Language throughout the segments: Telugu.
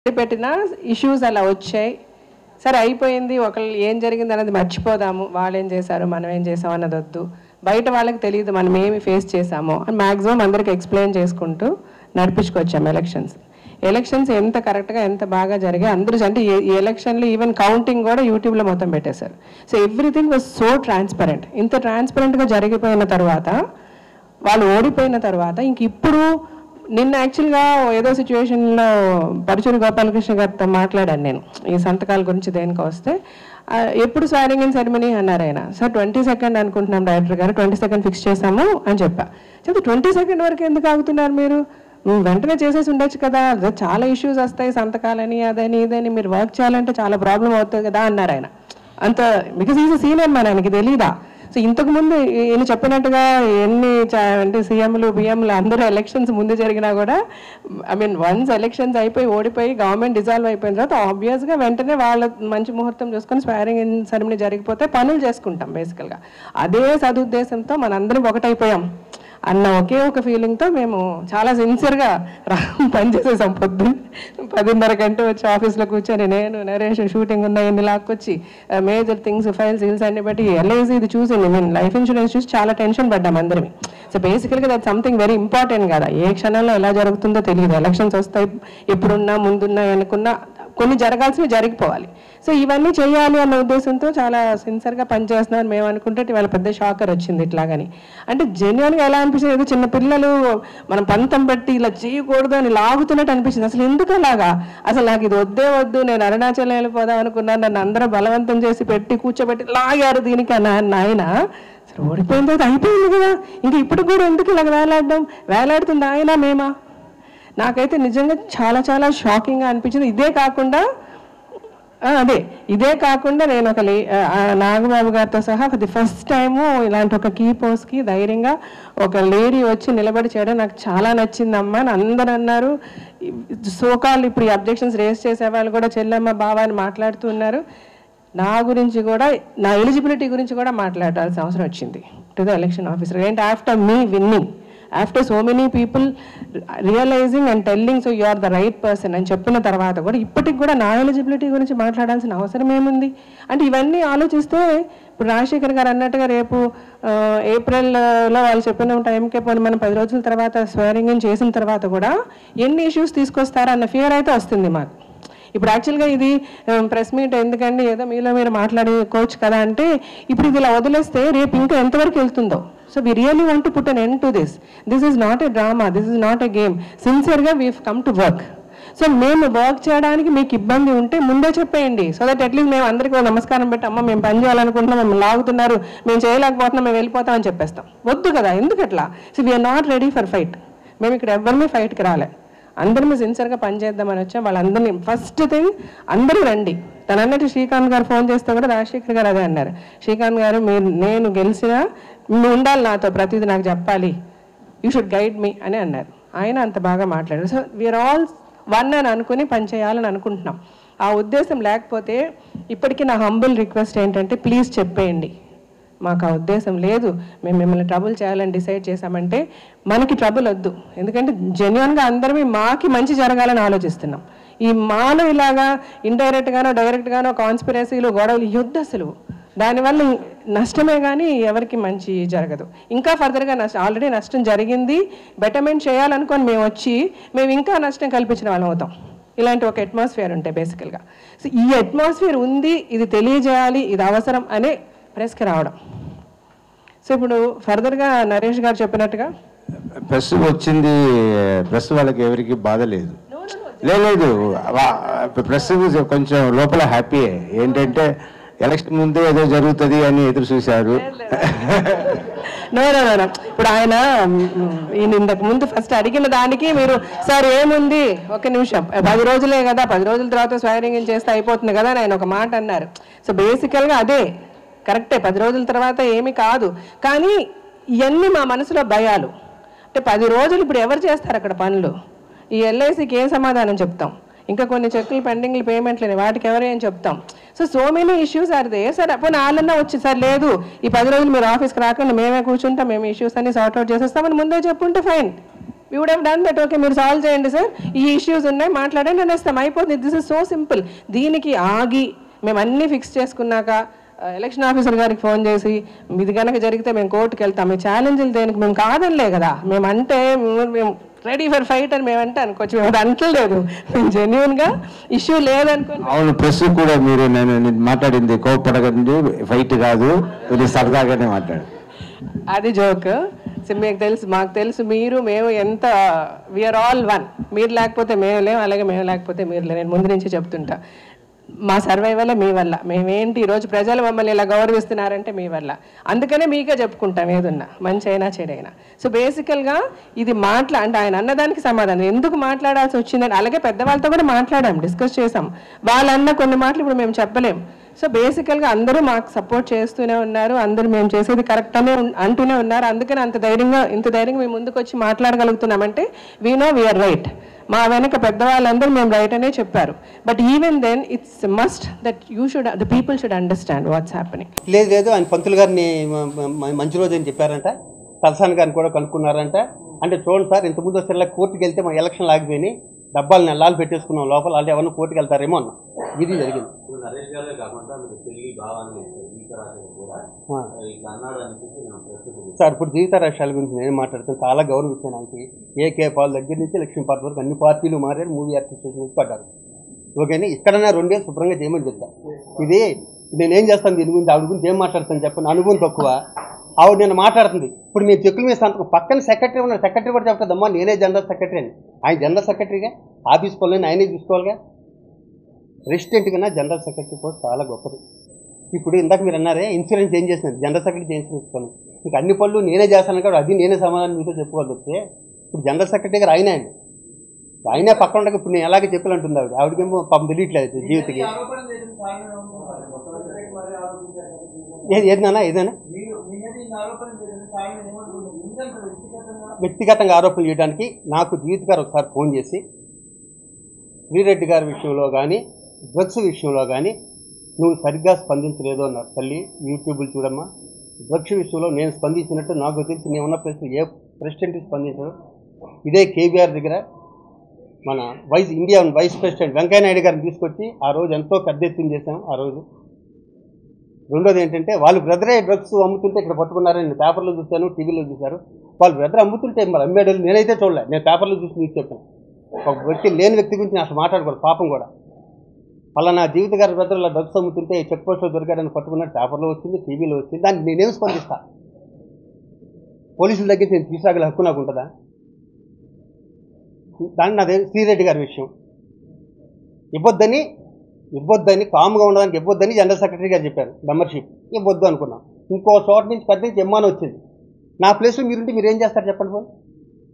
పెట్టిన ఇష్యూస్ అలా వచ్చాయి. సరే అయిపోయింది, ఒకళ్ళు ఏం జరిగింది అన్నది మర్చిపోదాము, వాళ్ళు ఏం చేశారు మనం ఏం చేసాం అన్నది వద్దు, బయట వాళ్ళకి తెలియదు మనం ఏమి ఫేస్ చేసామో అని మ్యాక్సిమం అందరికి ఎక్స్ప్లెయిన్ చేసుకుంటూ నడిపించుకొచ్చాము ఎలక్షన్స్ ఎంత కరెక్ట్గా ఎంత బాగా జరిగాయి. అందరూ అంటే ఈ ఎలక్షన్లో ఈవెన్ కౌంటింగ్ కూడా యూట్యూబ్లో మొత్తం పెట్టేశారు. So everything was so transparent. ఇంత ట్రాన్స్పరెంట్గా జరిగిపోయిన తర్వాత, వాళ్ళు ఓడిపోయిన తర్వాత, ఇంక ఇప్పుడు నిన్న యాక్చువల్గా ఏదో సిచ్యువేషన్లో పరుచూరి గోపాలకృష్ణ గారితో మాట్లాడాను నేను ఈ సంతకాల గురించి. దేనికి వస్తే ఎప్పుడు స్వారింగ్ ఇన్ సెరమనీ అన్నారు ఆయన. సార్ 22nd అనుకుంటున్నాం డైరెక్టర్ గారు, 22nd ఫిక్స్ చేశాము అని చెప్తే 22nd వరకు ఎందుకు ఆగుతున్నారు మీరు, వెంటనే చేసేసి ఉండొచ్చు కదా, చాలా ఇష్యూస్ వస్తాయి సంతకాలని అదని ఇదని, మీరు వర్క్ చేయాలంటే చాలా ప్రాబ్లం అవుతుంది కదా అన్నారు ఆయన. అంత బికాజ్ ఈజ్ సీనియర్ మ్యాన్, ఆయనకి తెలీదా. సో ఇంతకుముందు ఈయన చెప్పినట్టుగా ఎన్ని అంటే సీఎంలు బిఎంలు అందరూ ఎలక్షన్స్ ముందు జరిగినా కూడా వన్స్ ఎలక్షన్స్ అయిపోయి ఓడిపోయి గవర్నమెంట్ డిజాల్వ్ అయిపోయిన తర్వాత ఆబ్వియస్గా వెంటనే వాళ్ళ మంచి ముహూర్తం చూసుకొని స్వారింగ్ ఇన్ సెరమనీ జరిగిపోతే పనులు చేసుకుంటాం బేసికల్గా. అదే సదుద్దేశంతో మనందరం ఒకటైపోయాం అన్న ఒకే ఒక ఫీలింగ్తో మేము చాలా సిన్సియర్గా పనిచేసేసాం. పొద్దున్న 10:30 గంట వచ్చి ఆఫీస్లో కూర్చొని నేను నరేష్ షూటింగ్ ఉన్నాయన్ని లాక్కొచ్చి మేజర్ థింగ్స్ ఫైల్స్ హిల్స్ అన్ని బట్టి ఎల్ఐసి ఇది చూసి లైఫ్ ఇన్సూరెన్స్ చూసి చాలా టెన్షన్ పడ్డాం అందరిమి. సో బేసికల్గా దట్ సంథింగ్ వెరీ ఇంపార్టెంట్ కదా. ఏ క్షణంలో ఎలా జరుగుతుందో తెలియదు. ఎలక్షన్స్ వస్తాయి, ఎప్పుడున్నా ముందున్నా అనుకున్నా కొన్ని జరగాల్సినవి జరిగిపోవాలి. సో ఇవన్నీ చేయాలి అన్న ఉద్దేశంతో చాలా సిన్సియర్గా పనిచేస్తున్నామని మేము అనుకుంటే ఇవాళ పెద్ద షాకర్ వచ్చింది ఇట్లాగని. అంటే జెన్యున్గా ఎలా అనిపించింది, ఏదో చిన్న పిల్లలు మనం పంతం బట్టి ఇలా చేయకూడదు అని లాగుతున్నట్టు అనిపించింది. అసలు ఎందుకు అలాగా, అసలు నాకు ఇది వద్దే వద్దు, నేను అరుణాచలం వెళ్ళిపోదాం అనుకున్నాను, నన్ను అందరూ బలవంతం చేసి పెట్టి కూర్చోబెట్టి లాగారు దీనికి ఆయన. అసలు ఓడిపోయిన తర్వాత అయిపోయింది కదా, ఇంక ఇప్పుడు కూడా ఎందుకు ఇలాగ వేలాడుతుంది ఆయన మేమా. నాకైతే నిజంగా చాలా చాలా షాకింగ్గా అనిపించింది. ఇదే కాకుండా నేను ఒక నాగబాబు గారితో సహా ది ఫస్ట్ టైము ఇలాంటి ఒక కీ పోస్ట్కి ధైర్యంగా ఒక లేడీ వచ్చి నిలబడి చేయడం నాకు చాలా నచ్చిందమ్మా అని అందరూ అన్నారు. సోకాల్ ఇప్పుడు ఈ అబ్జెక్షన్స్ రేస్ చేసే వాళ్ళు కూడా చెల్లెమ్మ బావా అని మాట్లాడుతూ ఉన్నారు. నా గురించి కూడా, నా ఎలిజిబిలిటీ గురించి కూడా మాట్లాడాల్సిన అవసరం వచ్చింది టు ద ఎలక్షన్ ఆఫీసర్. ఏంటి after me winning, after so many people realising and telling so you are the right person అని చెప్పిన తర్వాత కూడా ఇప్పటికి కూడా నా ఎలిజిబిలిటీ గురించి మాట్లాడాల్సిన అవసరం ఏముంది అంటే ఇవన్నీ ఆలోచిస్తే ఇప్పుడు రాజశేఖర్ గారు అన్నట్టుగా రేపు ఏప్రిల్లో వాళ్ళు చెప్పిన టైంకే పోనీ మనం 10 రోజుల తర్వాత స్వేరింగ్ ఇన్ చేసిన తర్వాత కూడా ఎన్ని ఇష్యూస్ తీసుకొస్తారా అన్న ఫియర్ అయితే వస్తుంది మాకు. ఇప్పుడు యాక్చువల్గా ఇది ప్రెస్ మీట్ ఎందుకండి, ఏదో మీలో మీరు మాట్లాడుకోవచ్చు కదా అంటే ఇప్పుడు ఇది ఇలా వదిలేస్తే రేపు ఇంకా ఎంతవరకు వెళ్తుందో. So we really want to put an end to this. This is not a drama, this is not a game. సిన్సియర్గా we come to work. So మేము వర్క్ చేయడానికి మీకు ఇబ్బంది ఉంటే ముందే చెప్పేయండి. సో దట్ అట్లీస్ట్ మేము అందరికీ నమస్కారం పెట్టి అమ్మ మేము పని చేయాలనుకుంటున్నాం, మేము లాగుతున్నారు, మేము చేయలేకపోతున్నాం, మేము వెళ్ళిపోతాం అని చెప్పేస్తాం. వద్దు కదా, ఎందుకు అట్లా. So we are not ready for fight. మేము ఇక్కడ ఎవరిని ఫైట్కి రాలే, అందరినీ సిన్సియర్గా పనిచేద్దామని వచ్చాం. వాళ్ళందరినీ ఫస్ట్ థింగ్ అందరూ రండి. తను అన్నట్టు శ్రీకాంత్ గారు ఫోన్ చేస్తే కూడా రాజశేఖర్ గారు అదే అన్నారు. శ్రీకాంత్ గారు నేను గెలిచినా నువ్వు ఉండాలి నాతో, ప్రతిదీ నాకు చెప్పాలి, యూ షుడ్ గైడ్ మీ అని అన్నారు. ఆయన అంత బాగా మాట్లాడారు. సో వీఆర్ ఆల్ వన్ అని అనుకుని పనిచేయాలని అనుకుంటున్నాం. ఆ ఉద్దేశం లేకపోతే ఇప్పటికీ నా హంబుల్ రిక్వెస్ట్ ఏంటంటే ప్లీజ్ చెప్పేయండి, మాకు ఆ ఉద్దేశం లేదు, మేము మిమ్మల్ని ట్రబుల్ చేయాలని డిసైడ్ చేశామంటే మనకి ట్రబుల్ వద్దు. ఎందుకంటే జెన్యున్గా అందరమే మాకి మంచి జరగాలని ఆలోచిస్తున్నాం. ఈ మాలో ఇలాగా ఇండైరెక్ట్గానో డైరెక్ట్గానో కాన్స్పిరసీలు గొడవలు యుద్ధ అసలు దానివల్ల నష్టమే కానీ ఎవరికి మంచి జరగదు. ఇంకా ఫర్దర్గా ఆల్రెడీ నష్టం జరిగింది, బెటర్మెంట్ చేయాలనుకొని మేము ఇంకా నష్టం కల్పించిన వాళ్ళం అవుతాం. ఇలాంటి ఒక అట్మాస్ఫియర్ ఉంటాయి బేసికల్గా. సో ఈ అట్మాస్ఫియర్ ఉంది, ఇది తెలియజేయాలి, ఇది అవసరం అనే ప్రెస్కి రావడం. సో ఇప్పుడు ఫర్దర్గా నరేష్ గారు చెప్పినట్టుగా ప్రెస్ వచ్చింది, ప్రెస్ వాళ్ళకి ఎవరికి బాధ లేదు. ప్రెస్ కొంచెం లోపల హ్యాపీ. ఏంటంటే ఎలక్షన్ ముందే ఏదో జరుగుతుంది అని ఎదురు చూశారు. ఇప్పుడు ఆయన ఇంతకు ముందు ఫస్ట్ అడిగిన దానికి మీరు సార్ ఏముంది ఒక్క నిమిషం 10 రోజులే కదా, 10 రోజుల తర్వాత స్వైరింగ్ చేస్తే అయిపోతుంది కదా అని ఆయన ఒక మాట అన్నారు. సో బేసికల్గా అదే కరెక్టే, 10 రోజుల తర్వాత ఏమీ కాదు. కానీ ఇవన్నీ మా మనసులో భయాలు. అంటే 10 రోజులు ఇప్పుడు ఎవరు చేస్తారు అక్కడ పనులు, ఈ ఎల్ఐసికి ఏం సమాధానం చెప్తాం, ఇంకా కొన్ని చెక్కులు పెండింగ్లు పేమెంట్లు వాటికి ఎవరేం చెప్తాం. So many issues are they. సరే అప్పుడు నాలన్నా వచ్చి సార్ లేదు ఈ 10 రోజులు మీరు ఆఫీస్కి రాకుండా మేమే కూర్చుంటాం, మేము ఇష్యూస్ అన్ని సార్ట్అవుట్ చేసేస్తామని ముందే చెప్పుంటే fine. We would have done that. Okay మీరు సాల్వ్ చేయండి సార్, ఈ ఇష్యూస్ ఉన్నాయి మాట్లాడండి అనేస్తాం, అయిపోతుంది. This is so simple. దీనికి ఆగి మేము అన్నీ ఫిక్స్ చేసుకున్నాక ఎలక్షన్ ఆఫీసర్ గారికి ఫోన్ చేసి ఇది కనుక జరిగితే మేము కోర్టుకు వెళ్తాం, మీ ఛాలెంజ్లు దేనికి, మేము కాదనిలే కదా, మేమంటే మేము రెడీ ఫర్ ఫైట్ అని మేమంటే అనుకోవచ్చు, మేము అంటలేదు, మేము జెన్యున్గా ఇష్యూ లేదనుకోండి. అవును, ప్రెస్ కూడా మీరు నేను మాట్లాడింది కోపడకండి, ఫైట్ కాదు, ఇది సరదాగానే మాట్లాడు. అది జోక్. మీకు తెలుసు, మాకు తెలుసు, మీరు మేము ఎంత వీఆర్ ఆల్ వన్. మీరు లేకపోతే మేము లేము, అలాగే మేము లేకపోతే మీరు లేరు. నేను ముందు నుంచి చెప్తుంటా, మా సర్వైవల్ మీ వల్ల. మేమేంటి ఈరోజు ప్రజలు మమ్మల్ని ఇలా గౌరవిస్తున్నారంటే మీ వల్ల. అందుకనే మీకే చెప్పుకుంటాం ఏదున్నా, మంచి అయినా చెడైనా. సో బేసికల్గా ఇది అంటే ఆయన అన్నదానికి సమాధానం ఎందుకు మాట్లాడాల్సి వచ్చిందని, అలాగే పెద్దవాళ్ళతో కూడా మాట్లాడాం, డిస్కస్ చేసాం. వాళ్ళన్న కొన్ని మాటలు ఇప్పుడు మేము చెప్పలేం. సో బేసికల్గా అందరూ మాకు సపోర్ట్ చేస్తూనే ఉన్నారు, అందరూ మేము చేసేది కరెక్ట్ అనే అంటూనే ఉన్నారు. అందుకని ఇంత ధైర్యంగా మేము ముందుకు వచ్చి మాట్లాడగలుగుతున్నామంటే వీ నో వీఆర్ రైట్. మా వెనక పెద్దవాళ్ళందరూ మేము రైట్ అనే చెప్పారు. But even then it's must that the people should understand what's happening. లేదు ఆయన పంతులు గారిని మంచి రోజు అని చెప్పారంట, తలసాని గారిని కూడా కనుక్కున్నారంట. అంటే చూడండి సార్, ఇంతకుముందు వస్తే కోర్టుకి వెళ్తే మా ఎలక్షన్ ఆగిపోయి డబ్బాలు నెలలు పెట్టేసుకున్నాం లోపల, అంటే ఎవరైనా కోర్టుకు వెళ్తారేమో అన్న. ఇది జరిగింది. సార్ ఇప్పుడు జీవిత రాష్ట్రాల గురించి నేను మాట్లాడుతాను, చాలా గౌరవించాను ఆయనకి. ఏకే పాల్ దగ్గర నుంచి లక్ష్మీ పార్టీ వరకు అన్ని పార్టీలు మారారు, మూవీ ఆర్టిస్ట్ పడ్డారు. ఓకేనా, ఇక్కడన్నా 2 ఏళ్ళు శుభ్రంగా చేయమని చెప్తా. ఇది నేనేం చేస్తాను దీని గురించి, ఆవిడ గురించి ఏం మాట్లాడతాను చెప్పండి, అనుభవం తక్కువ. ఆవిడ నేను మాట్లాడుతుంది. ఇప్పుడు మీరు చెక్కుల మీద సంతకం, పక్కన సెక్రటరీ ఉన్నారు, సెక్రటరీ కూడా చెప్తుందమ్మా నేనే జనరల్ సెక్రటరీ అని. ఆయన జనరల్ సెక్రటరీగా ఆఫీస్ పనులని ఆయనే చూసుకోవాలిగా. రెసిడెంట్ కన్నా జనరల్ సెక్రటరీ పోస్ట్ చాలా గొప్పది. ఇప్పుడు ఇందాక మీరు అన్నారే ఇన్సూరెన్స్ ఏం చేసినారు, జనరల్ సెక్రటరీ ఇన్సూరెన్స్ పని, ఇంకా అన్ని పనులు నేనే చేస్తాను కాబట్టి అది నేనే సమాధానం మీతో చెప్పుకోవాలి వస్తే. ఇప్పుడు జనరల్ సెక్రటరీ గారు ఆయనే అండి, ఆయనే పక్కన ఉండగా ఇప్పుడు నేను ఎలాగే చెప్పాలంటుంది ఆవిడకేమో పాపం తెలియట్లేదు జీవితకి. ఏదైనా వ్యక్తిగతంగా ఆరోపణలు చేయడానికి నాకు జీవిత గారు ఒకసారి ఫోన్ చేసి శ్రీరెడ్డి గారి విషయంలో కానీ డ్రగ్స్ విషయంలో కానీ నువ్వు సరిగ్గా స్పందించలేదు అన్నారు. తల్లి యూట్యూబ్లు చూడమ్మా, డ్రగ్స్ విషయంలో నేను స్పందించినట్టు నాకు తెలిసి నేను ఉన్న ప్రశ్న ఏ ప్రెసిడెంట్ స్పందించడు. ఇదే కేబీఆర్ దగ్గర మన ఇండియా వైస్ ప్రెసిడెంట్ వెంకయ్యనాయుడు గారిని తీసుకొచ్చి ఆ రోజు ఎంతో పెద్ద ఎత్తున చేశాం ఆ రోజు. రెండోది ఏంటంటే వాళ్ళు బ్రదరే డ్రగ్స్ అమ్ముతుంటే ఇక్కడ పట్టుకున్నారని నేను పేపర్లో చూశాను, టీవీలో చూశారు. వాళ్ళు బ్రదర్ అమ్ముతుంటే మరి అమ్మేడు నేనైతే చూడలే, నేను పేపర్లో చూసి మీకు చెప్పాను. ఒక వ్యక్తి లేని వ్యక్తి గురించి నేను అసలు మాట్లాడకూడదు, పాపం కూడా. అలా నా జీవిత గారి బ్రదర్ ఇలా డ్రగ్స్ అమ్ముతుంటే చెక్ పోస్ట్లో దొరికాడని పట్టుకున్నట్టు పేపర్లో వచ్చింది, టీవీలో వచ్చింది. దాన్ని నేనేం స్పందిస్తా? పోలీసుల దగ్గర నేను తీసుకురాగల హక్కు నాకు ఉంటుందా? దాన్ని నాదే శ్రీరెడ్డి గారి విషయం ఇవ్వద్దని కామ్గా ఉండడానికి ఇవ్వద్దని జనరల్ సెక్రటరీ గారు చెప్పారు. మెంబర్షిప్ ఇవ్వద్దు అనుకున్నాం. ఇంకో చోట నుంచి పెద్ద నుంచి ఎమ్మాని వచ్చింది. నా ప్లేస్లో మీరుంటే మీరు ఏం చేస్తారు చెప్పండి. పోనీ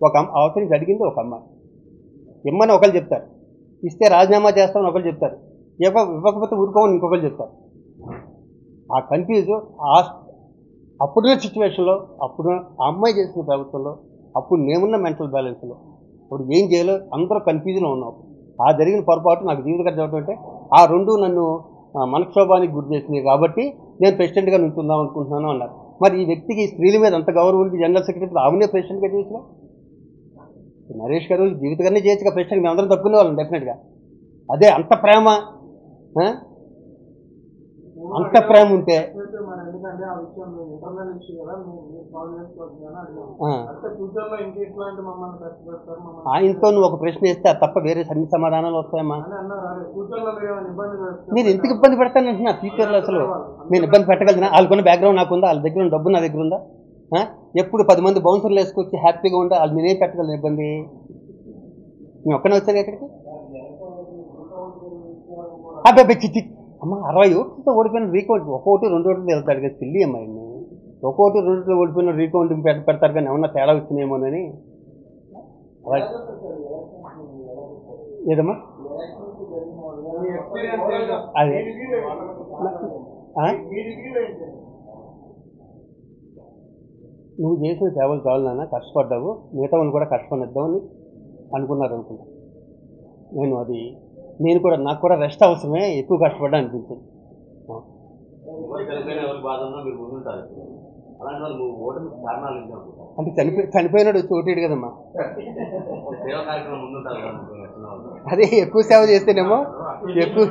ఒక అవసరం జరిగింది, ఒక అమ్మాయి ఇమ్మని ఒకరు చెప్తారు, ఇస్తే రాజీనామా చేస్తామని ఒకరు చెప్తారు, ఇవ్వకపోతే ఊరుకోమని ఇంకొకరు చెప్తారు. ఆ కన్ఫ్యూజ్ అప్పుడున్న సిచ్యువేషన్లో, అప్పుడు ఆ అమ్మాయి చేసిన ప్రభుత్వంలో, అప్పుడు నేనున్న మెంటల్ బ్యాలెన్స్లో అప్పుడు ఏం చేయాలో అందరూ కన్ఫ్యూజన్లో ఉన్నాం. ఆ జరిగిన పొరపాటు నాకు జీవితంగా చెప్పడం అంటే ఆ రెండు నన్ను మనక్షోభానికి గురి చేసినాయి కాబట్టి నేను ప్రెసిడెంట్గా నుంచుందాం అనుకుంటున్నాను అన్నారు. మరి ఈ వ్యక్తికి స్త్రీల మీద అంత గౌరవం ఉంది, జనరల్ సెక్రటరీ ఆమెనే ప్రెసిడెంట్గా చేసిన నరేష్ గారు జీవితంగానే చేయొచ్చుగా ప్రెసిడెంట్, మేము అందరం తప్పుకునే వాళ్ళం డెఫినెట్గా. అదే అంత ప్రేమ ఉంటే ఆయనతో నువ్వు ఒక ప్రశ్న వేస్తే అది తప్ప వేరే అన్ని సమాధానాలు వస్తాయమ్మా. మీరు ఎందుకు ఇబ్బంది పెడతానంటున్నా? ఫ్యూచర్లో అసలు నేను ఇబ్బంది పెట్టగలిగిన వాళ్ళకున్న బ్యాక్గ్రౌండ్ నాకుందా, వాళ్ళ దగ్గర డబ్బు నా దగ్గర ఉందా? ఎప్పుడు 10 మంది బౌన్సర్లు వేసుకొచ్చి హ్యాపీగా ఉందా? వాళ్ళు నేనేం పెట్టగలను ఇబ్బంది? నేను ఒక్కనే వచ్చాను ఎక్కడికి? అబ్బాయి చిచ్చి అమ్మ 60 ఓట్లతో ఓడిపోయిన రీకౌంట్ 1 ఓటు 2 ఓట్లు వెళ్తాడు కదా సిల్లి అమ్మాయిని. 1 ఓటు 2 ఓట్లు ఓడిపోయిన రీకౌంటింగ్ పెడతారు కానీ ఏమన్నా తేడా వచ్చినాయేమోనని. ఏదమ్మా అదే నువ్వు చేసిన సేవలు చాలు నాన్న, కష్టపడ్డావు, మిగతా వాళ్ళు కూడా కష్టపడిద్దామని అనుకున్నా. నేను కూడా నాకు కూడా రెస్ట్ అవసరమే, ఎక్కువ కష్టపడ్డా అనిపించింది. ఎవరు బాధ ఉన్నా మీరు ముందుంటారు. అలాంటి వాళ్ళు ఓటమి కారణాలు ఏంటంటే అంటే చనిపోయినాడు చోటేడు కదమ్మా. అదే ఎక్కువ సేవ చేస్తేనేమో ఎక్కువ